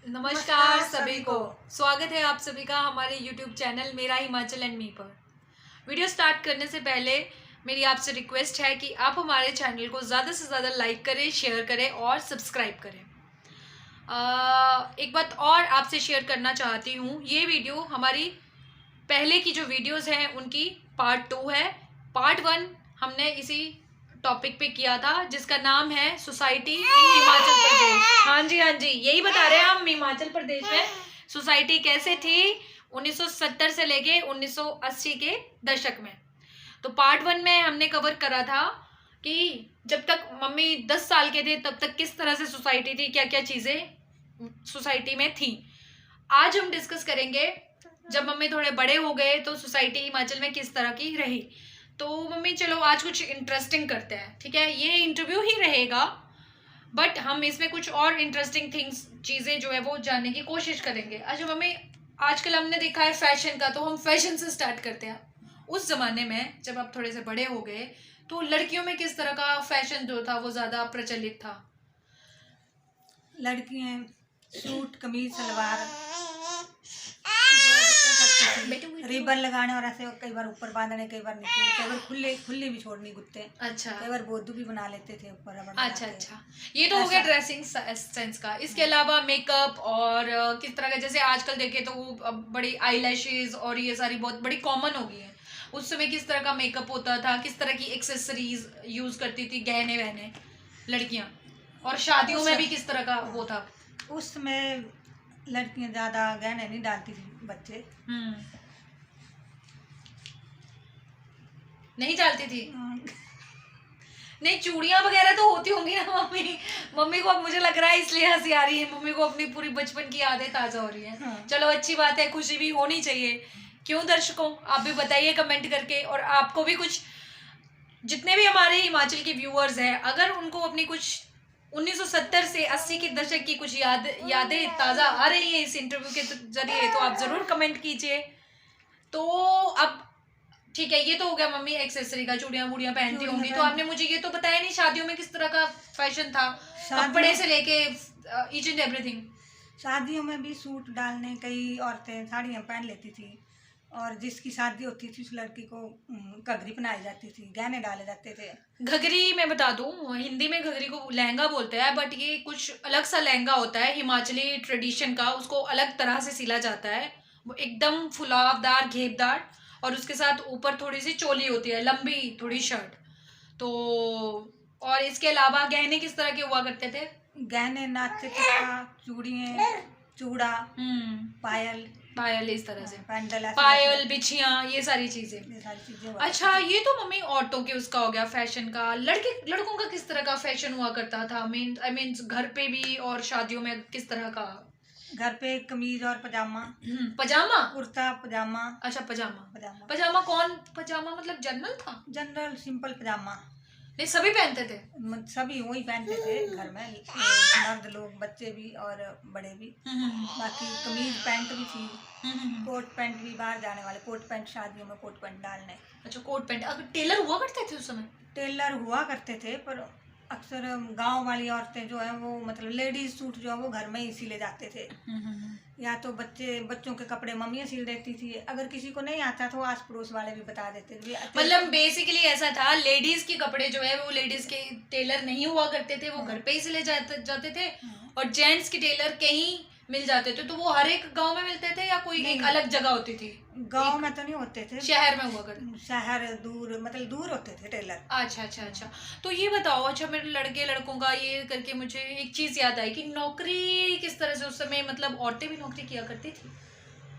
नमस्कार सभी को। स्वागत है आप सभी का हमारे YouTube चैनल मेरा हिमाचल एंड मी पर। वीडियो स्टार्ट करने से पहले मेरी आपसे रिक्वेस्ट है कि आप हमारे चैनल को ज़्यादा से ज़्यादा लाइक करें, शेयर करें और सब्सक्राइब करें। एक बात और आपसे शेयर करना चाहती हूँ, ये वीडियो हमारी पहले की जो वीडियोस हैं उनकी पार्ट 2 है। पार्ट 1 हमने इसी टॉपिक पे किया था जिसका नाम है सोसाइटी इन हिमाचल प्रदेश। हाँ जी, यही बता रहे हैं हम। हिमाचल प्रदेश में सोसाइटी कैसे थी 1970 से लेके 1980 के दशक में। तो पार्ट 1 में हमने कवर करा था कि जब तक मम्मी 10 साल के थे तब तक किस तरह से सोसाइटी थी, क्या क्या चीज़ें सोसाइटी में थी। आज हम डिस्कस करेंगे जब मम्मी थोड़े बड़े हो गए तो सोसाइटी हिमाचल में किस तरह की रही। तो मम्मी चलो आज कुछ इंटरेस्टिंग करते हैं, ठीक है। ये इंटरव्यू ही रहेगा बट हम इसमें कुछ और इंटरेस्टिंग थिंग्स चीज़ें जो है वो जानने की कोशिश करेंगे। अच्छा मम्मी, आजकल हमने देखा है फैशन का, तो हम फैशन से स्टार्ट करते हैं। उस ज़माने में जब आप थोड़े से बड़े हो गए तो लड़कियों में किस तरह का फैशन जो था वो ज़्यादा प्रचलित था? लड़कियां सूट कमीज सलवार रिबन लगाने और ऐसे कई बार ऊपर बांधने, कई बार नीचे, कई बार खुले खुले भी छोड़नी गुत्ते। अच्छा, कई बार बोदू भी बना लेते थे ऊपर रबड़ अच्छा अच्छा, ये तो हो गया ड्रेसिंग सेंस का। इसके अलावा मेकअप और किस तरह का, जैसे आजकल देखे तो वो अब बड़ी आईलैशेस और ये सारी बहुत बड़ी कॉमन हो गई है। उस समय किस तरह का मेकअप होता था, किस तरह की एक्सेसरीज यूज करती थी गहने वहने लड़कियां, और शादियों में भी किस तरह का वो था? उस समय लड़कियां ज्यादा गहने नहीं डालती थी, बच्चे नहीं डालती थी। नहीं, चूड़ियां वगैरह तो होती होंगी ना मम्मी। मम्मी को अब मुझे लग रहा है इसलिए हंसी आ रही है, मम्मी को अपनी पूरी बचपन की यादें ताजा हो रही हैं। चलो अच्छी बात है, खुशी भी होनी चाहिए। क्यों दर्शकों, आप भी बताइए कमेंट करके। और आपको भी कुछ, जितने भी हमारे हिमाचल के व्यूअर्स हैं, अगर उनको अपनी कुछ 1970 से 80 के दशक की कुछ यादें ताज़ा आ रही है इस इंटरव्यू के जरिए, तो आप ज़रूर कमेंट कीजिए। तो अब ठीक है, ये तो हो गया मम्मी एक्सेसरी का, चूड़ियां वूड़ियां पहनती होंगी। तो आपने मुझे ये तो बताया नहीं शादियों में किस तरह का फैशन था, कपड़े से लेके ईच एंड एवरीथिंग। शादियों में भी सूट डालने, कई औरतें साड़ियाँ पहन लेती थी, और जिसकी शादी होती थी उस लड़की को घघरी पहनाई जाती थी, गहने डाले जाते थे। घघरी मैं बता दूं, हिंदी में घघरी को लहंगा बोलते हैं, बट ये कुछ अलग सा लहंगा होता है हिमाचली ट्रेडिशन का। उसको अलग तरह से सिला जाता है, वो एकदम फुलावदार घेरदार, और उसके साथ ऊपर थोड़ी सी चोली होती है, लंबी थोड़ी शर्ट। तो और इसके अलावा गहने किस तरह के हुआ करते थे? गहने नाचे चूड़ियाँ, चूड़ा, पायल, पायल इस तरह से, पैंडल, पायल, बिछियां, ये सारी चीजें। अच्छा, ये तो मम्मी औरतों के उसका हो गया फैशन का। लड़कों का किस तरह का फैशन हुआ करता था? आई मीन घर पे भी और शादियों में किस तरह का? घर पे कमीज और पजामा। पजामा, कुर्ता पजामा। अच्छा, पजामा पजामा पजामा कौन पजामा मतलब जनरल था? जनरल सिंपल पजामा। नहीं, सभी पहनते थे? सभी वही पहनते थे घर में, मर्द लोग, बच्चे भी और बड़े भी। बाकी कमीज पैंट भी थी, कोट पैंट भी, बाहर जाने वाले कोट पैंट, शादियों में कोट पैंट डालने। अच्छा, कोट पैंट। अगर टेलर हुआ करते थे उस समय? टेलर हुआ करते थे, पर अक्सर गांव वाली औरतें जो है वो, मतलब लेडीज सूट जो है वो घर में ही सिले जाते थे। या तो बच्चों के कपड़े मम्मियाँ सिल देती थी, अगर किसी को नहीं आता तो आस पड़ोस वाले भी बता देते थे। मतलब बेसिकली ऐसा था, लेडीज के कपड़े जो है वो लेडीज के टेलर नहीं हुआ करते थे, वो घर पे ही सिले जाते थे, और जेंट्स के टेलर कहीं मिल जाते थे। तो वो हर एक गांव में मिलते थे या कोई एक अलग जगह होती थी? गांव में तो नहीं होते थे, शहर में हुआ करते। शहर दूर, मतलब दूर होते थे टेलर। अच्छा अच्छा अच्छा। तो ये बताओ, अच्छा मेरे लड़कों का ये करके मुझे एक चीज याद आई कि नौकरी किस तरह से उस समय, मतलब औरतें भी नौकरी किया करती थी?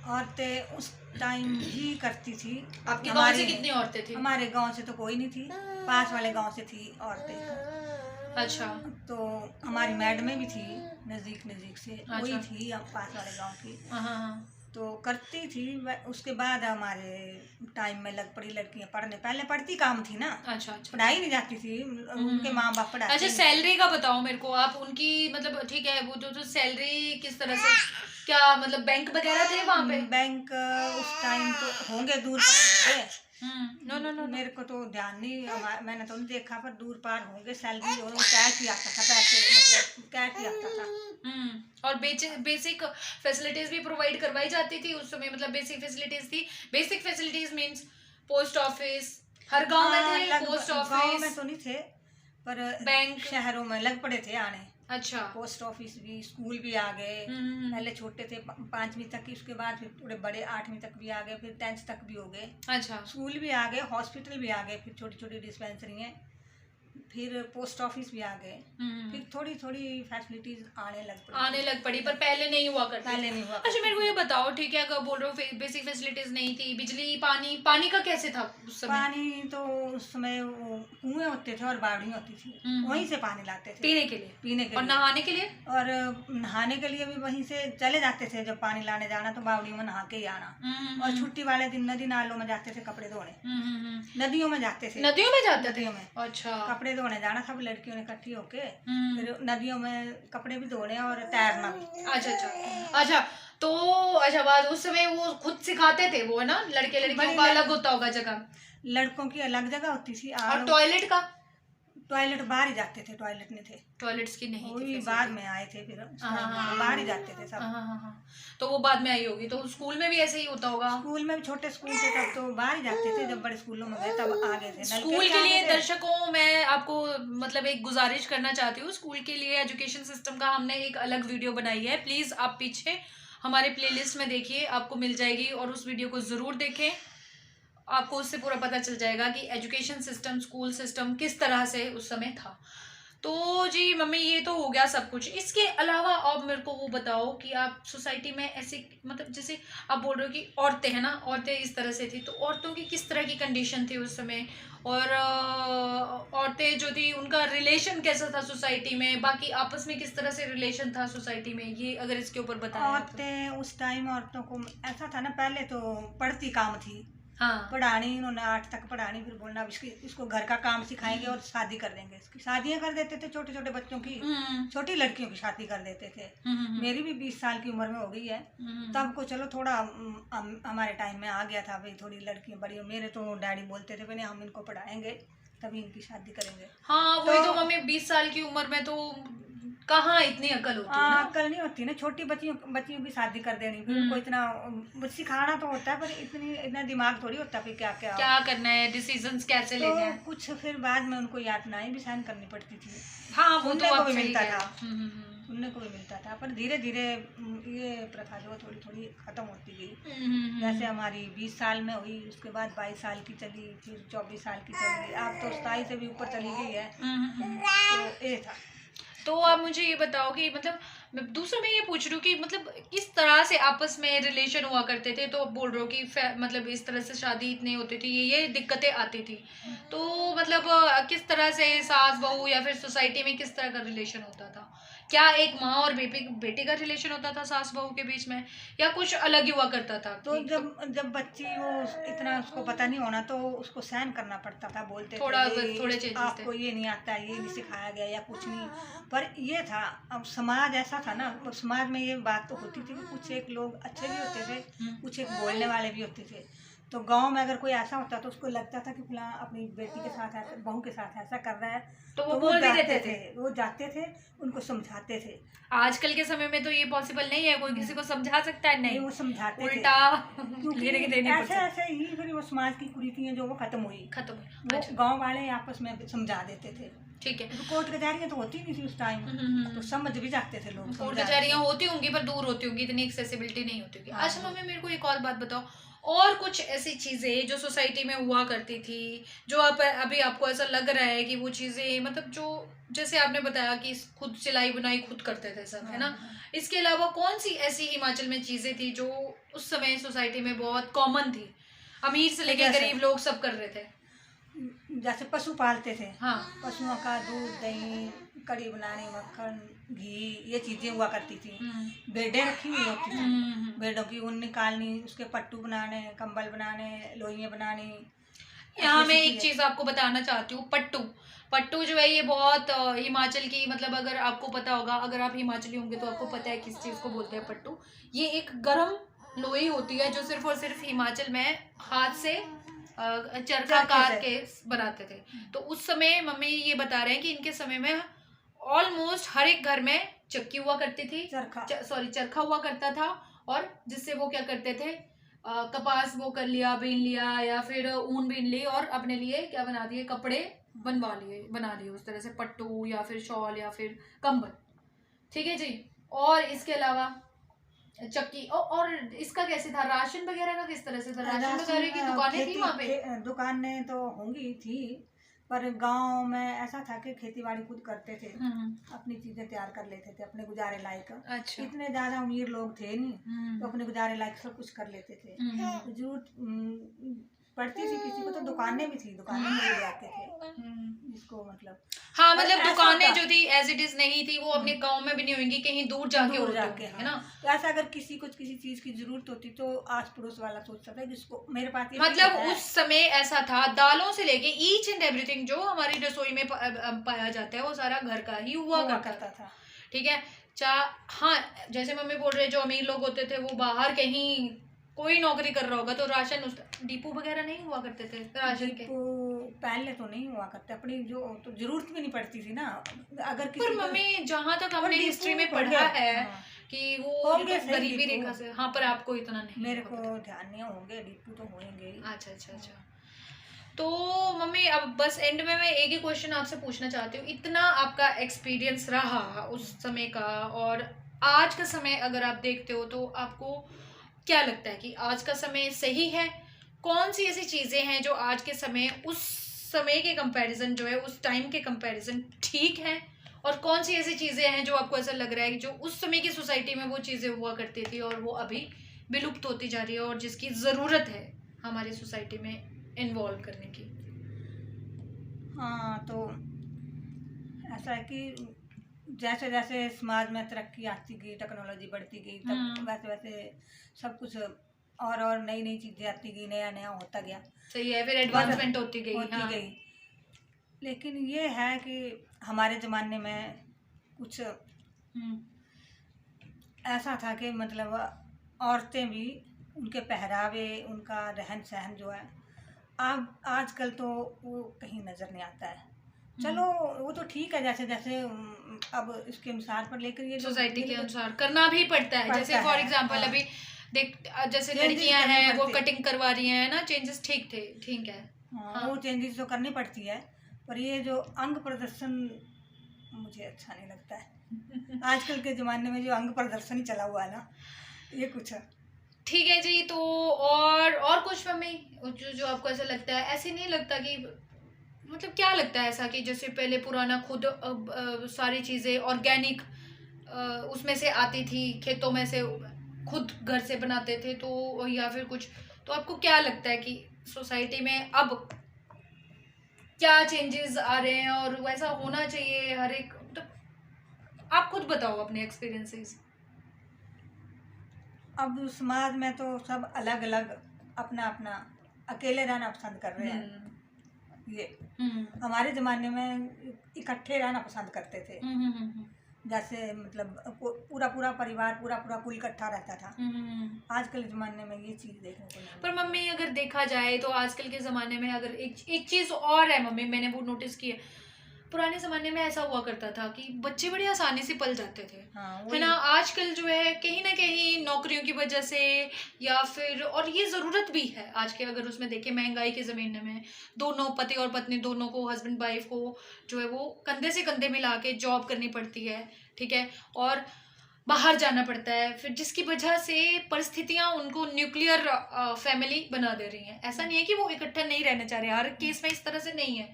औरतें उस टाइम भी करती थी। आपके गांव से कितनी औरतें थी? हमारे गांव से तो कोई नहीं थी, पास वाले गांव से थी औरतें। अच्छा, तो हमारी मैडमें भी थी नजदीक से। अच्छा। वही थी पास वाले गांव की। हाँ। तो करती थी। उसके बाद हमारे टाइम में लग पड़ी लड़कियां पढ़ने, पहले पढ़ती काम थी ना। अच्छा अच्छा, पढ़ाई नहीं जाती थी, उनके माँ बाप पढ़ाते। अच्छा, सैलरी का बताओ मेरे को आप उनकी, मतलब ठीक है वो जो सैलरी किस तरह से, क्या मतलब बैंक वगैरह थे वहाँ पे? बैंक उस टाइम तो होंगे, दूर होंगे, नो नो नो। मेरे को तो ध्यान नहीं, मैंने तो नहीं देखा, पर दूर पार होंगे। सैलरी और वो कैश ही आता था, पैसे मतलब कैश ही आता था। और बेसिक फैसिलिटीज भी प्रोवाइड करवाई जाती थी उस समय, मतलब बेसिक फैसिलिटीज थी। Basic facilities means post office हर गांव में थे, पोस्ट गाँव में ऑफिस तो नहीं थे, पर बैंक शहरों में लग पड़े थे आने। अच्छा। पोस्ट ऑफिस भी, स्कूल भी आ गए। पहले छोटे थे 5वीं तक की, उसके बाद फिर थोड़े बड़े 8वीं तक भी आ गए, फिर 10th तक भी हो गए। अच्छा। स्कूल भी आ गए, हॉस्पिटल भी आ गए, फिर छोटी छोटी डिस्पेंसरी हैं, फिर पोस्ट ऑफिस भी आ गए, फिर थोड़ी थोड़ी फैसिलिटीज आने लग पड़ी, पर पहले नहीं हुआ करती। पहले नहीं हुआ। अच्छा मेरे को ये बताओ, ठीक है, अगर बोल रहे हो बेसिक फैसिलिटीज नहीं थी, बिजली पानी का कैसे था उस समय? पानी तो उस समय वो कुएं होते थे और बावड़ियां होती थी, वहीं से पानी लाते थे पीने के लिए और नहाने के लिए। और नहाने के लिए भी वहीं से चले जाते थे, जब पानी लाने जाना तो बावड़ी में नहा के ही आना। और छुट्टी वाले दिन नदी नालों में जाते थे कपड़े धोने, नदियों में जाते थे। नदियों में जाते थे? नदियों में। अच्छा। कपड़े धोने जाना, सब लड़कियों ने इकट्ठी होके फिर नदियों में कपड़े भी धोने और तैरना भी। अच्छा तो अच्छा बात, उस समय वो खुद सिखाते थे वो, है ना? लड़कियों का अलग होता होगा जगह, लड़कों की अलग जगह होती थी। और टॉयलेट बाहर ही जाते थे, टॉयलेट नहीं थे, टॉयलेट्स की नहीं थी, बाद में आए थे, फिर बाहर ही जाते थे सब। तो वो बाद में आई होगी। तो स्कूल में भी ऐसे ही होता होगा? स्कूल में भी, छोटे स्कूल थे तब तो बाहर ही जाते थे, जब बड़े स्कूलों में गए तब आ गए थे। स्कूल के लिए दर्शकों, मैं आपको मतलब एक गुजारिश करना चाहती हूँ, स्कूल के लिए एजुकेशन सिस्टम का हमने एक अलग वीडियो बनाई है, प्लीज आप पीछे हमारे प्लेलिस्ट में देखिए, आपको मिल जाएगी, और उस वीडियो को जरूर देखें, आपको उससे पूरा पता चल जाएगा कि एजुकेशन सिस्टम, स्कूल सिस्टम किस तरह से उस समय था। तो जी मम्मी, ये तो हो गया सब कुछ। इसके अलावा आप मेरे को वो बताओ कि आप सोसाइटी में ऐसे, मतलब जैसे आप बोल रहे हो कि औरतें, है ना, औरतें इस तरह से थी, तो औरतों की किस तरह की कंडीशन थी उस समय, और औरतें जो थी उनका रिलेशन कैसा था सोसाइटी में, बाकी आपस में किस तरह से रिलेशन था सोसाइटी में, ये अगर इसके ऊपर बताएं। औरतें उस टाइम, औरतों को ऐसा था ना, पहले तो पढ़ती काम थी। हाँ। पढ़ानी, उन्होंने 8 तक पढ़ानी, फिर बोलना इसको घर का काम सिखाएंगे और शादी कर देंगे। इसकी शादियां कर देते थे, छोटे छोटे बच्चों की, छोटी लड़कियों की शादी कर देते थे। मेरी भी 20 साल की उम्र में हो गई है, तब को चलो थोड़ा हमारे टाइम में आ गया था भाई, थोड़ी लड़कियां बड़ी। मेरे तो डैडी बोलते थे भाई हम इनको पढ़ाएंगे तभी इनकी शादी करेंगे। हाँ वही तो मम्मी, 20 साल की उम्र में तो कहाँ इतनी अकल होती है ना? अकल नहीं होती ना, छोटी बच्चियों की शादी कर देनी, फिर उनको इतना सिखाना तो होता है, पर इतना दिमाग थोड़ी होता है क्या करना है, डिसीजंस कैसे लेने हैं। कुछ फिर बाद में उनको यातनाएं भी सहन करनी पड़ती थी। हाँ, वो सुनने तो को भी मिलता था, सुनने को भी मिलता था, पर धीरे धीरे ये प्रथा जो थोड़ी थोड़ी खत्म होती गई। जैसे हमारी 20 साल में हुई, उसके बाद 22 साल की चली, फिर 24 साल की चली, अब तो 27 से भी ऊपर चली गई है। तो ये था। तो आप मुझे ये बताओ कि मतलब दूसरा मैं ये पूछ रही हूँ कि मतलब किस तरह से आपस में रिलेशन हुआ करते थे। तो आप बोल रहे हो कि मतलब इस तरह से शादी इतनी होती थी, ये दिक्कतें आती थी, तो मतलब किस तरह से सास बहू या फिर सोसाइटी में किस तरह का रिलेशन होता था? क्या एक माँ और बेटे का रिलेशन होता था सास बहू के बीच में, या कुछ अलग ही हुआ करता था? तो जब बच्ची वो इतना उसको पता नहीं होना, तो उसको सहन करना पड़ता था, बोलते थोड़े चेंजेस आपको ये नहीं आता, ये नहीं सिखाया गया या कुछ नहीं। पर ये था, अब समाज ऐसा था ना, तो समाज में ये बात तो होती थी कि कुछ एक लोग अच्छे भी होते थे, कुछ एक बोलने वाले भी होते थे। तो गांव में अगर कोई ऐसा होता तो उसको लगता था कि फलां अपनी बेटी के साथ, बहू के साथ ऐसा कर रहा है, तो वो बोल भी देते थे, वो जाते थे, उनको समझाते थे। आजकल के समय में तो ये पॉसिबल नहीं है, कोई किसी को समझा सकता है? नहीं, वो समझाते उल्टा ऐसे ही फिर वो समाज की कुरीतियां जो वो खत्म हुई। वो गाँव वाले आपस में समझा देते थे। ठीक है। तो कोर्ट कचहरियाँ तो होती नहीं थी उस टाइम, तो समझ भी जाते थे लोग। कोर्ट कचहरियाँ होती होंगी पर दूर होती होंगी, इतनी एक्सेसिबिलिटी नहीं होती होगी। अच्छा मम्मी, मेरे को एक और बात बताओ, और कुछ ऐसी चीजें जो सोसाइटी में हुआ करती थी, जो आप अभी आपको ऐसा लग रहा है कि वो चीजें, मतलब जो जैसे आपने बताया कि खुद सिलाई बुनाई खुद करते थे सब, है ना, इसके अलावा कौन सी ऐसी हिमाचल में चीजें थी जो उस समय सोसाइटी में बहुत कॉमन थी, अमीर से लेकर गरीब लोग सब कर रहे थे? जैसे पशु पालते थे। हाँ। पशुओं का दूध, दही, कड़ी बनाने, मक्खन, घी, ये चीजें हुआ करती थी। बेडें रखी हुई होती थी, बेडों की ऊन निकालनी, उसके पट्टू बनाने, कंबल बनाने, लोइयां बनानी। यहाँ मैं एक चीज आपको बताना चाहती हूँ, पट्टू जो है ये बहुत हिमाचल की, मतलब अगर आपको पता होगा, अगर आप हिमाचली होंगे तो आपको पता है किस चीज को बोलते हैं पट्टू। ये एक गर्म लोई होती है जो सिर्फ और सिर्फ हिमाचल में हाथ से चरखा काट के बनाते थे। तो उस समय मम्मी ये बता रहे हैं कि इनके समय में ऑलमोस्ट हर एक घर में चक्की हुआ करती थी, चरखा हुआ करता था, और जिससे वो क्या करते थे, कपास वो कर लिया, बीन लिया, या फिर ऊन बीन ली और अपने लिए क्या बना दिए, कपड़े बना लिए उस तरह से, पट्टू या फिर शॉल या फिर कंबल। ठीक है जी। और इसके अलावा चक्की और इसका कैसे था, राशन वगैरह का किस तरह से था? राशन वगैरह की दुकानें थी वहाँ पे? दुकानें तो होंगी थी, पर गांव में ऐसा था कि खेती बाड़ी खुद करते थे, अपनी चीजें तैयार कर लेते थे अपने गुजारे लायक। अच्छा। इतने ज्यादा अमीर लोग थे नहीं, तो अपने गुजारे लायक सब कुछ कर लेते थे। जरूरत पड़ती थी किसी को तो दुकानें भी थी, दुकानें में ले जाते थे जिसको मतलब, हाँ मतलब दुकानें जो थी एज इट इज नहीं थी, वो अपने गांव में भी नहीं होंगी, कहीं दूर जाके है ना। तो ऐसा अगर किसी को किसी चीज की जरूरत होती तो आस पड़ोस वाला सोचता था जिसको मेरे पास मतलब उस समय ऐसा था, दालों से लेके ईच एंड एवरीथिंग जो हमारी रसोई में पाया जाता है वो सारा घर का ही हुआ करता था। ठीक है। हाँ जैसे मम्मी बोल रहे जो अमीर लोग होते थे वो बाहर कहीं कोई नौकरी कर रहा होगा तो राशन डिपो वगैरह नहीं हुआ करते थे राशन के। पहले तो नहीं हुआ करते, अपनी जो तो जरूरत भी नहीं पड़ती थी ना। अगर पर मम्मी जहाँ तक हमने हिस्ट्री में पढ़ा है कि वो गरीबी रेखा से, हाँ पर आपको इतना नहीं, मेरे को ध्यान नहीं, होंगे डिपो तो होंगे। अच्छा। तो मम्मी अब बस एंड में मैं एक ही क्वेश्चन आपसे पूछना चाहती हूँ, इतना आपका एक्सपीरियंस रहा उस समय का और आज का समय अगर आप देखते हो तो आपको क्या लगता है कि आज का समय सही है? कौन सी ऐसी चीज़ें हैं जो आज के समय उस समय के कंपैरिजन जो है, उस टाइम के कंपैरिजन ठीक है, और कौन सी ऐसी चीज़ें हैं जो आपको ऐसा लग रहा है कि जो उस समय की सोसाइटी में वो चीज़ें हुआ करती थी और वो अभी विलुप्त होती जा रही है और जिसकी ज़रूरत है हमारी सोसाइटी में इन्वॉल्व करने की? हाँ तो ऐसा है कि जैसे जैसे समाज में तरक्की आती गई, टेक्नोलॉजी बढ़ती गई, तब वैसे वैसे सब कुछ और नई नई चीजें आती गई, नया नया होता गया। सही है, फिर एडवांसमेंट होती गई। लेकिन ये है कि हमारे ज़माने में कुछ ऐसा था कि मतलब औरतें भी, उनके पहरावे, उनका रहन सहन जो है अब आजकल तो वो कहीं नज़र नहीं आता है। चलो वो तो ठीक है, जैसे जैसे अब इसके अनुसार पर, लेकर ये सोसाइटी के अनुसार करना भी पड़ता है। जैसे फॉर एग्जांपल अभी देख, जैसे लड़कियां हैं वो कटिंग करवा रही हैं ना, चेंजेस ठीक है। हाँ वो चेंजेस तो करनी पड़ती है, पर ये जो अंग प्रदर्शन मुझे अच्छा नहीं लगता है। आजकल के ज़माने में जो अंग प्रदर्शन ही चला हुआ है ना, ये कुछ है। ठीक है जी। तो और कुछ मम्मी जो आपको ऐसा लगता है? ऐसे नहीं लगता कि मतलब क्या लगता है ऐसा कि जैसे पहले पुराना खुद सारी चीज़ें ऑर्गेनिक उसमें से आती थी, खेतों में से खुद घर से बनाते थे, तो या फिर कुछ, तो आपको क्या लगता है कि सोसाइटी में अब क्या चेंजेस आ रहे हैं और वैसा होना चाहिए हर एक, तो आप खुद बताओ अपने एक्सपीरियंसेस। अब समाज में तो सब अलग अलग अपना अपना अकेले रहना पसंद कर रहे हैं। ये हमारे ज़माने में इकट्ठे रहना पसंद करते थे। जैसे मतलब पूरा पूरा परिवार, पूरा पूरा कुल इकट्ठा रहता था। आजकल के ज़माने में ये चीज़ देखने को नहीं। पर मम्मी अगर देखा जाए तो आजकल के ज़माने में अगर एक चीज़ और है मम्मी, मैंने वो नोटिस की है, पुराने ज़माने में ऐसा हुआ करता था कि बच्चे बड़ी आसानी से पल जाते थे। हाँ, है ना। आजकल जो है कहीं ना कहीं नौकरियों की वजह से या फिर, और ये ज़रूरत भी है आज के, अगर उसमें देखें महंगाई के ज़माने में दोनों पति और पत्नी दोनों को, हस्बैंड वाइफ को जो है वो कंधे से कंधे मिला के जॉब करनी पड़ती है। ठीक है। और बाहर जाना पड़ता है, फिर जिसकी वजह से परिस्थितियां उनको न्यूक्लियर फैमिली बना दे रही हैं। ऐसा नहीं है कि वो इकट्ठा नहीं रहना चाह रहे, हर केस में इस तरह से नहीं है।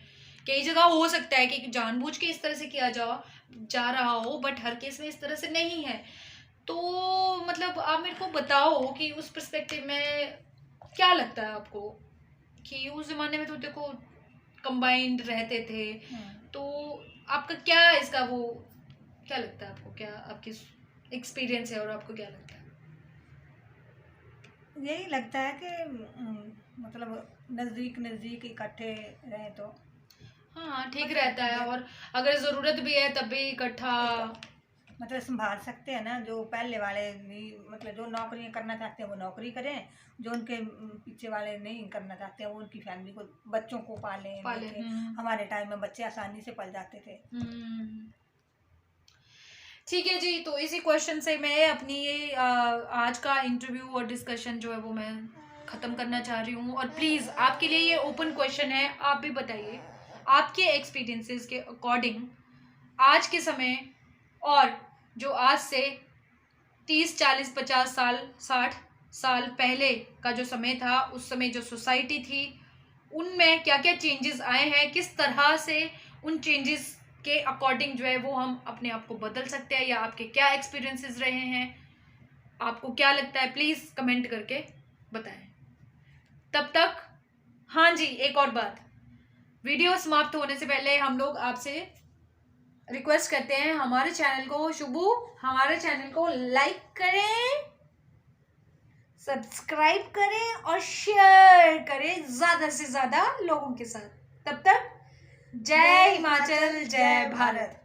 कई जगह हो सकता है कि जानबूझ के इस तरह से किया जा रहा हो, बट हर केस में इस तरह से नहीं है। तो मतलब आप मेरे को बताओ कि उस पर्सपेक्टिव में क्या लगता है आपको कि उस ज़माने में तो देखो कंबाइंड रहते थे, तो आपका क्या इसका वो क्या लगता है आपको, क्या आपकी एक्सपीरियंस है और आपको क्या लगता है? यही लगता है कि मतलब नज़दीक इकट्ठे रहे तो हाँ ठीक रहता है, और अगर ज़रूरत भी है तब भी इकट्ठा मतलब संभाल सकते हैं ना, जो पहले वाले नहीं, मतलब जो नौकरियां करना चाहते हैं वो नौकरी करें, जो उनके पीछे वाले नहीं करना चाहते हैं वो उनकी फैमिली को, बच्चों को पालें। देखें, हमारे टाइम में बच्चे आसानी से पल जाते थे। ठीक है जी, तो इसी क्वेश्चन से मैं अपनी ये आज का इंटरव्यू और डिस्कशन जो है वो मैं ख़त्म करना चाह रही हूँ। और प्लीज़ आपके लिए ये ओपन क्वेश्चन है, आप भी बताइए आपके एक्सपीरियंसेस के अकॉर्डिंग आज के समय और जो आज से 30, 40, 50 साल, 60 साल पहले का जो समय था, उस समय जो सोसाइटी थी, उनमें क्या क्या चेंजेस आए हैं, किस तरह से उन चेंजेस के अकॉर्डिंग जो है वो हम अपने आप को बदल सकते हैं, या आपके क्या एक्सपीरियंसेस रहे हैं, आपको क्या लगता है, प्लीज़ कमेंट करके बताएं। तब तक हाँ जी, एक और बात, वीडियो समाप्त होने से पहले हम लोग आपसे रिक्वेस्ट करते हैं, हमारे चैनल को, शुभू हमारे चैनल को लाइक करें, सब्सक्राइब करें और शेयर करें ज़्यादा से ज़्यादा लोगों के साथ। तब तक जय हिमाचल, जय भारत।